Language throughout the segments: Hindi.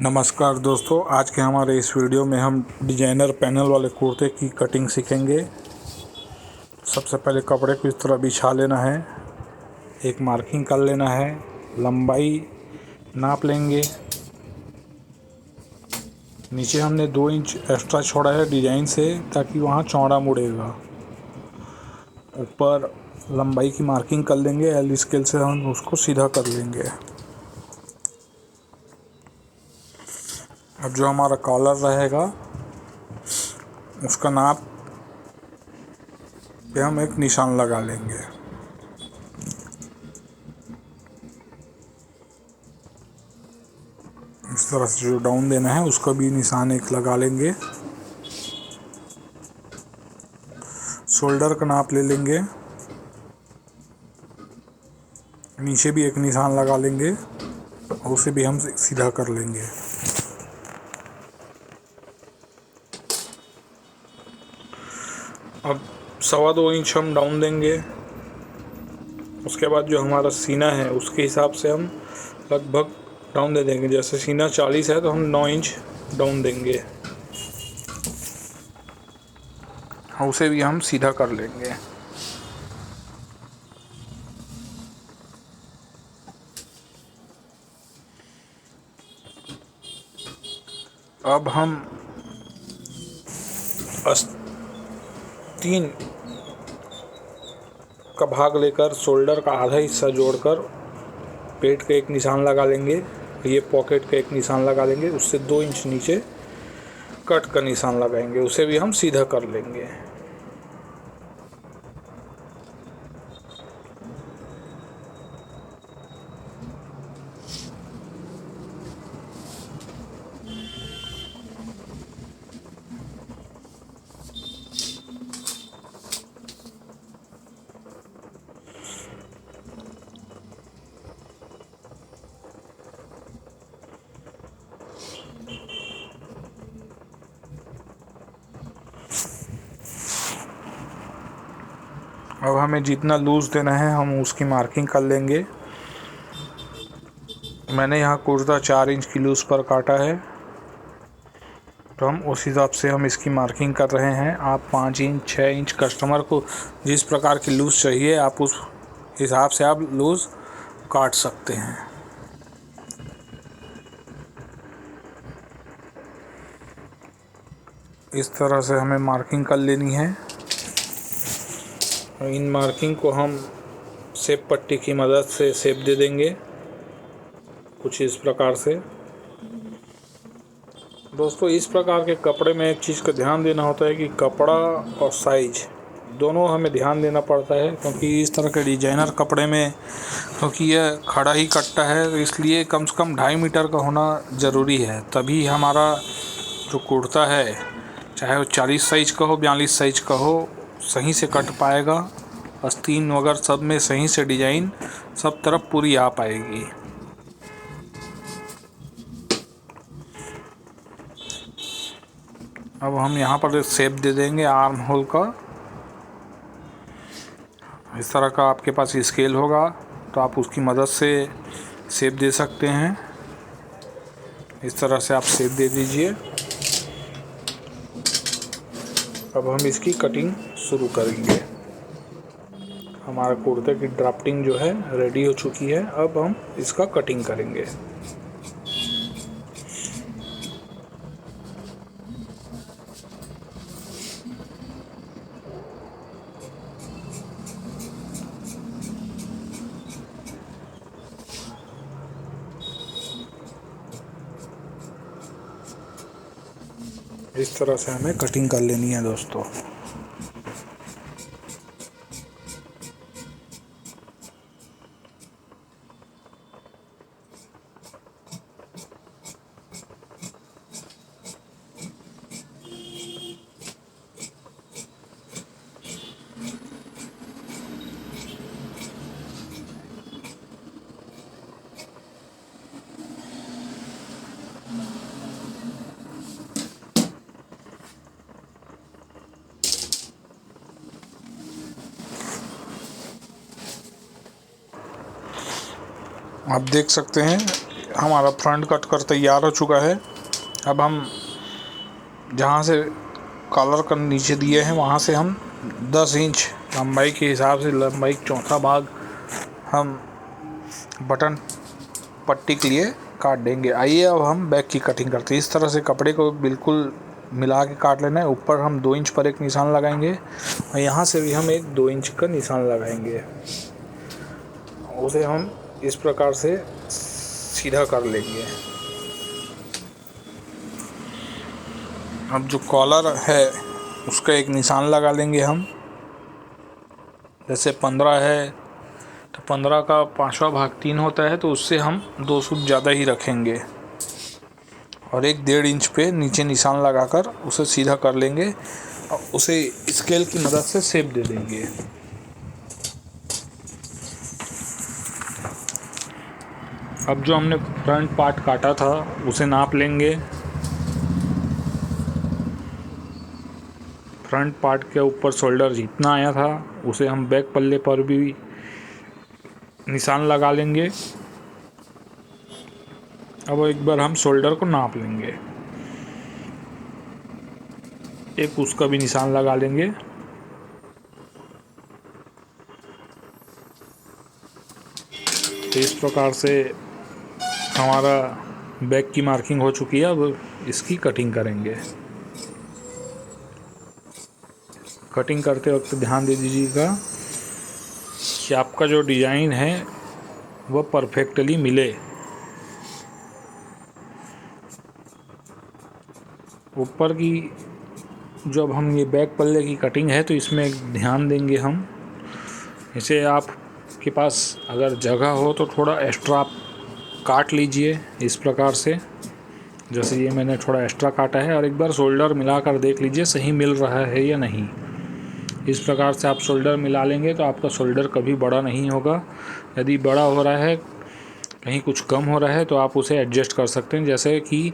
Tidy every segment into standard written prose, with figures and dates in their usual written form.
नमस्कार दोस्तों, आज के हमारे इस वीडियो में हम डिजाइनर पैनल वाले कुर्ते की कटिंग सीखेंगे। सबसे पहले कपड़े को इस तरह बिछा लेना है, एक मार्किंग कर लेना है, लंबाई नाप लेंगे। नीचे हमने 2 इंच एक्स्ट्रा छोड़ा है डिजाइन से ताकि वहाँ चौड़ा मुड़ेगा। ऊपर लंबाई की मार्किंग कर लेंगे, एल स्केल से हम उसको सीधा कर लेंगे। अब जो हमारा कॉलर रहेगा उसका नाप पे हम एक निशान लगा लेंगे। इस तरह से जो डाउन देना है उसका भी निशान एक लगा लेंगे। शोल्डर का नाप ले लेंगे, नीचे भी एक निशान लगा लेंगे और उसे भी हम सीधा कर लेंगे। अब 2.25 इंच हम डाउन देंगे। उसके बाद जो हमारा सीना है उसके हिसाब से हम लगभग डाउन दे देंगे। जैसे सीना 40 है तो हम 9 इंच डाउन देंगे और उसे भी हम सीधा कर लेंगे। अब हम आस्तीन का भाग लेकर शोल्डर का आधा हिस्सा जोड़कर पेट का एक निशान लगा लेंगे, ये पॉकेट का एक निशान लगा लेंगे। उससे 2 इंच नीचे कट का निशान लगाएंगे, उसे भी हम सीधा कर लेंगे। अब हमें जितना लूज़ देना है हम उसकी मार्किंग कर लेंगे। मैंने यहाँ कुर्ता 4 इंच की लूज़ पर काटा है, तो हम उस हिसाब से हम इसकी मार्किंग कर रहे हैं। आप 5 इंच 6 इंच कस्टमर को जिस प्रकार की लूज़ चाहिए आप उस हिसाब से आप लूज़ काट सकते हैं। इस तरह से हमें मार्किंग कर लेनी है। इन मार्किंग को हम शेप पट्टी की मदद से शेप दे देंगे कुछ इस प्रकार से। दोस्तों, इस प्रकार के कपड़े में एक चीज़ का ध्यान देना होता है कि कपड़ा और साइज दोनों हमें ध्यान देना पड़ता है, क्योंकि इस तरह के डिजाइनर कपड़े में क्योंकि यह खड़ा ही कटता है, तो इसलिए कम से कम 2.5 मीटर का होना ज़रूरी है। तभी हमारा जो कुर्ता है, चाहे वो 40 साइज का हो 42 साइज का हो, सही से कट पाएगा। आस्तीन वगैरह सब में सही से डिजाइन सब तरफ पूरी आ पाएगी। अब हम यहाँ पर शेप दे देंगे आर्म होल का। इस तरह का आपके पास स्केल होगा तो आप उसकी मदद से शेप दे सकते हैं। इस तरह से आप शेप दे दीजिए। अब हम इसकी कटिंग शुरू करेंगे। हमारा कुर्ते की ड्राफ्टिंग जो है रेडी हो चुकी है। अब हम इसका कटिंग करेंगे। इस तरह से हमें कटिंग कर लेनी है दोस्तों। आप देख सकते हैं हमारा फ्रंट कट कर तैयार हो चुका है। अब हम जहाँ से कॉलर कर नीचे दिए हैं वहाँ से हम 10 इंच लंबाई के हिसाब से लंबाई चौथा भाग हम बटन पट्टी के लिए काट देंगे। आइए अब हम बैक की कटिंग करते हैं। इस तरह से कपड़े को बिल्कुल मिला के काट लेना है। ऊपर हम 2 इंच पर एक निशान लगाएंगे और यहाँ से भी हम एक 2 इंच का निशान लगाएंगे। उसे हम इस प्रकार से सीधा कर लेंगे। अब जो कॉलर है उसका एक निशान लगा लेंगे हम। जैसे 15 है तो 15 का 5वां भाग 3 होता है, तो उससे हम 2 सूत ज़्यादा ही रखेंगे और एक 1.5 इंच पे नीचे निशान लगाकर उसे सीधा कर लेंगे और उसे स्केल की मदद से शेप दे देंगे। अब जो हमने फ्रंट पार्ट काटा था उसे नाप लेंगे। फ्रंट पार्ट के ऊपर शोल्डर जितना आया था उसे हम बैक पल्ले पर भी निशान लगा लेंगे। अब एक बार हम शोल्डर को नाप लेंगे, एक उसका भी निशान लगा लेंगे। तो इस प्रकार से हमारा बैक की मार्किंग हो चुकी है। अब इसकी कटिंग करेंगे। कटिंग करते वक्त ध्यान दे दीजिएगा कि आपका जो डिज़ाइन है वह परफेक्टली मिले। ऊपर की जब हम ये बैक पल्ले की कटिंग है तो इसमें ध्यान देंगे हम। इसे आपके पास अगर जगह हो तो थोड़ा एक्स्ट्रा आप काट लीजिए इस प्रकार से, जैसे ये मैंने थोड़ा एक्स्ट्रा काटा है। और एक बार शोल्डर मिलाकर देख लीजिए सही मिल रहा है या नहीं। इस प्रकार से आप शोल्डर मिला लेंगे तो आपका शोल्डर कभी बड़ा नहीं होगा। यदि बड़ा हो रहा है, कहीं कुछ कम हो रहा है, तो आप उसे एडजस्ट कर सकते हैं। जैसे कि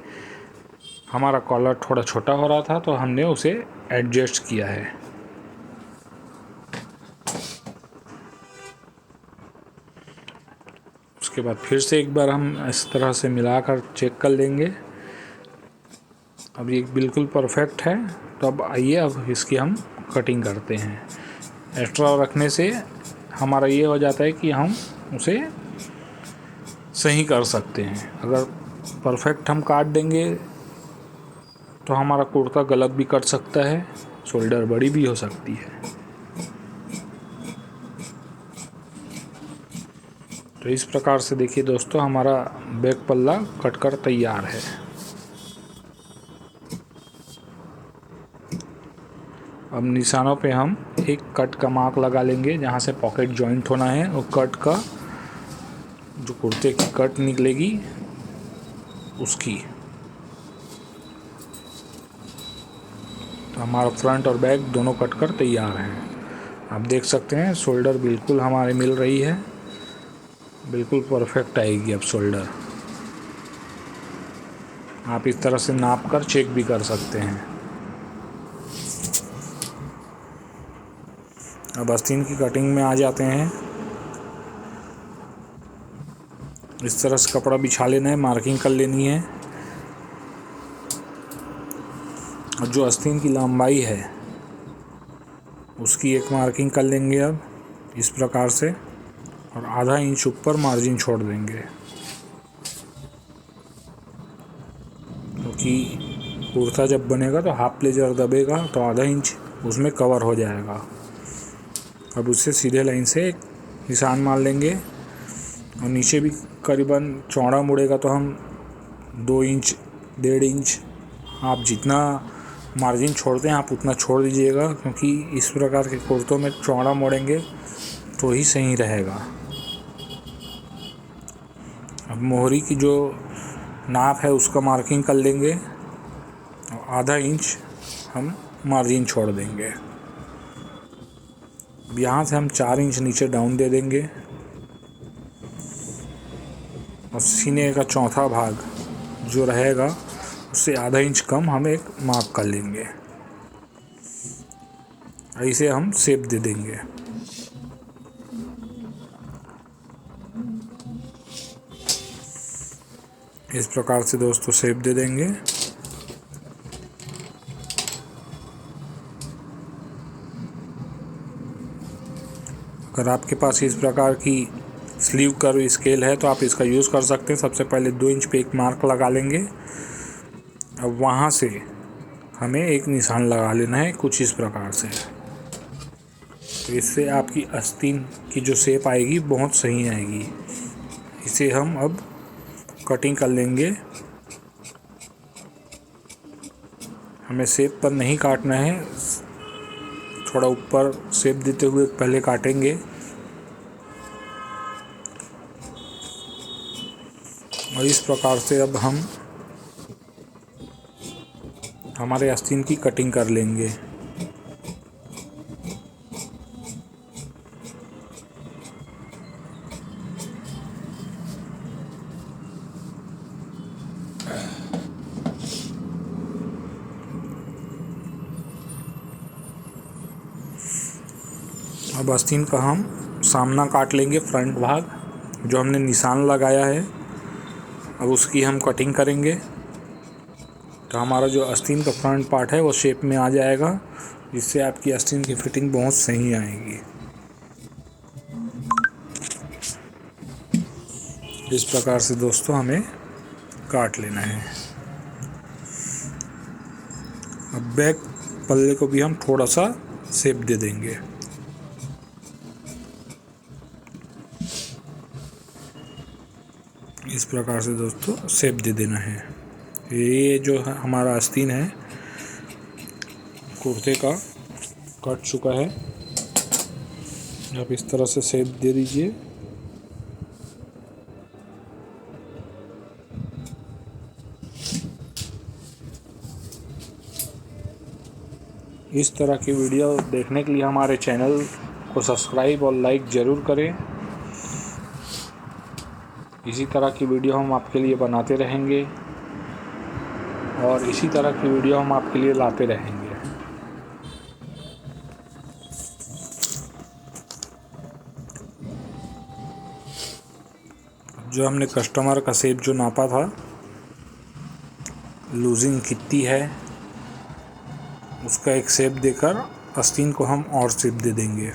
हमारा कॉलर थोड़ा छोटा हो रहा था तो हमने उसे एडजस्ट किया है। उसके बाद फिर से एक बार हम इस तरह से मिलाकर चेक कर लेंगे। अब ये बिल्कुल परफेक्ट है। तो अब आइए अब इसकी हम कटिंग करते हैं। एक्स्ट्रा रखने से हमारा ये हो जाता है कि हम उसे सही कर सकते हैं। अगर परफेक्ट हम काट देंगे तो हमारा कुर्ता गलत भी कट सकता है, शोल्डर बड़ी भी हो सकती है। तो इस प्रकार से देखिए दोस्तों, हमारा बैक पल्ला कटकर तैयार है। अब निशानों पे हम एक कट का मार्क लगा लेंगे जहाँ से पॉकेट जॉइंट होना है, और कट का जो कुर्ते की कट निकलेगी उसकी। तो हमारा फ्रंट और बैक दोनों कट कर तैयार हैं। आप देख सकते हैं शोल्डर बिल्कुल हमारे मिल रही है, बिल्कुल परफेक्ट आएगी अब शोल्डर। आप इस तरह से नाप कर चेक भी कर सकते हैं। अब आस्तीन की कटिंग में आ जाते हैं। इस तरह से कपड़ा बिछा लेना है, मार्किंग कर लेनी है। और जो आस्तीन की लंबाई है उसकी एक मार्किंग कर लेंगे अब इस प्रकार से, और आधा इंच ऊपर मार्जिन छोड़ देंगे, क्योंकि कुर्ता जब बनेगा तो हाफ प्लेजर दबेगा तो आधा इंच उसमें कवर हो जाएगा। अब उससे सीधे लाइन से एक निशान मार लेंगे, और नीचे भी करीबन चौड़ा मुड़ेगा तो हम 2 इंच 1.5 इंच आप जितना मार्जिन छोड़ते हैं आप उतना छोड़ दीजिएगा, क्योंकि इस प्रकार के कुर्तों में चौड़ा मोड़ेंगे तो ही सही रहेगा। अब मोहरी की जो नाप है उसका मार्किंग कर लेंगे, और आधा इंच हम मार्जिन छोड़ देंगे। अब यहाँ से हम 4 इंच नीचे डाउन दे देंगे, और सीने का चौथा भाग जो रहेगा उससे आधा इंच कम हम एक मार्क कर लेंगे। ऐसे हम शेप दे देंगे। इस प्रकार से दोस्तों शेप दे देंगे। अगर आपके पास इस प्रकार की स्लीव कर्व स्केल है तो आप इसका यूज़ कर सकते हैं। सबसे पहले 2 इंच पे एक मार्क लगा लेंगे। अब वहाँ से हमें एक निशान लगा लेना है कुछ इस प्रकार से। तो इससे आपकी आस्तीन की जो शेप आएगी बहुत सही आएगी। इसे हम अब कटिंग कर लेंगे। हमें शेप पर नहीं काटना है, थोड़ा ऊपर शेप देते हुए पहले काटेंगे और इस प्रकार से अब हम हमारे आस्तीन की कटिंग कर लेंगे। अब आस्तीन का हम सामना काट लेंगे, फ्रंट भाग जो हमने निशान लगाया है। अब उसकी हम कटिंग करेंगे तो हमारा जो आस्तीन का फ्रंट पार्ट है वो शेप में आ जाएगा, जिससे आपकी आस्तीन की फिटिंग बहुत सही आएगी। इस प्रकार से दोस्तों हमें काट लेना है। अब बैक पल्ले को भी हम थोड़ा सा शेप दे देंगे। इस प्रकार से दोस्तों शेप दे देना है। ये जो है हमारा आस्तीन है कुर्ते का कट चुका है। आप इस तरह से शेप दे दीजिए। इस तरह की वीडियो देखने के लिए हमारे चैनल को सब्सक्राइब और लाइक ज़रूर करें। इसी तरह की वीडियो हम आपके लिए बनाते रहेंगे और इसी तरह की वीडियो हम आपके लिए लाते रहेंगे। जो हमने कस्टमर का शेप जो नापा था, लूजिंग कितनी है, उसका एक शेप देकर आस्तीन को हम और शेप दे देंगे।